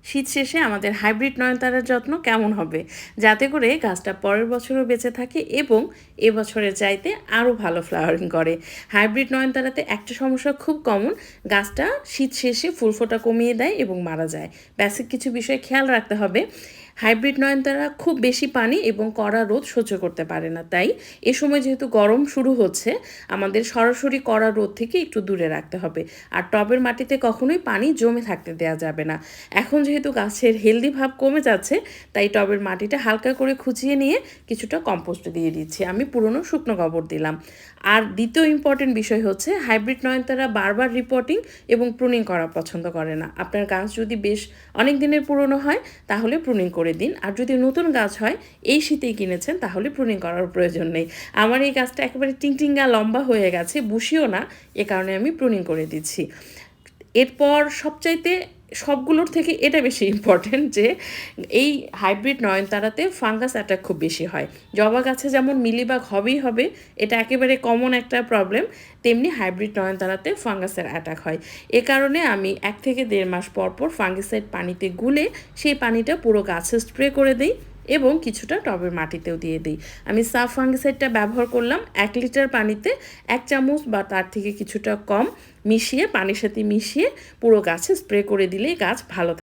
শীত শেষে আমাদের হাইব্রিড নয়নতারার যত্ন কেমন হবে, যাতে করে গাছটা পরের বছরও বেঁচে থাকে এবং এবছরের চাইতে আরও ভালো ফ্লাওয়ারিং করে। হাইব্রিড নয়নতারাতে একটা সমস্যা খুব কমন, গাছটা শীত শেষে ফুল ফোটা কমিয়ে দেয় এবং মারা যায়। বেসিক কিছু বিষয় খেয়াল রাখতে হবে। হাইব্রিড নয়নতারা খুব বেশি পানি এবং কড়া রোদ সহ্য করতে পারে না, তাই এ সময় যেহেতু গরম শুরু হচ্ছে আমাদের সরাসরি কড়া রোদ থেকে একটু দূরে রাখতে হবে। আর টবের মাটিতে কখনোই পানি জমে থাকতে দেওয়া যাবে না। এখন যেহেতু গাছের হেলদি ভাব কমে যাচ্ছে, তাই টবের মাটিটা হালকা করে খুঁচিয়ে নিয়ে কিছুটা কম্পোস্ট দিয়ে দিচ্ছি। আমি পুরনো শুকনো গোবর দিলাম। আর দ্বিতীয় ইম্পর্টেন্ট বিষয় হচ্ছে, হাইব্রিড নয়নতারা বারবার রিপোর্টিং এবং প্রুনিং করা পছন্দ করে না। আপনার গাছ যদি বেশ অনেক দিনের পুরনো হয় তাহলে প্রুনিং করে দিন, আর যদি নতুন গাছ হয় এই শীতেই কিনেছেন তাহলে প্রুনিং করার প্রয়োজন নেই। আমার এই গাছটা একেবারে টিংটিঙ্গা লম্বা হয়ে গেছে, বুশিও না, এ কারণে আমি প্রুনিং করে দিচ্ছি। এরপর সবচাইতে সবগুলোর থেকে এটা বেশি ইম্পর্টেন্ট যে এই হাইব্রিড নয়নতারাতে ফাঙ্গাস অ্যাটাক খুব বেশি হয়। জবা গাছে যেমন মিলিবাগ হবেই হবে, এটা একেবারে কমন একটা প্রবলেম, তেমনি হাইব্রিড নয়নতারাতে ফাঙ্গাসের অ্যাটাক হয়। এ কারণে আমি 1 থেকে 1.5 মাস পর পর ফাঙ্গিসাইড পানিতে গুলে সেই পানিটা পুরো গাছে স্প্রে করে দিই এবং কিছুটা টবের মাটিতেও দিয়ে দিই। আমি সাফ ফাঙ্গিসাইডটা ব্যবহার করলাম 1 লিটার পানিতে 1 চামচ বা তার থেকে কিছুটা কম মিশিয়ে, পানির সাথে মিশিয়ে পুরো গাছে স্প্রে করে দিলেই গাছ ভালো থাকে।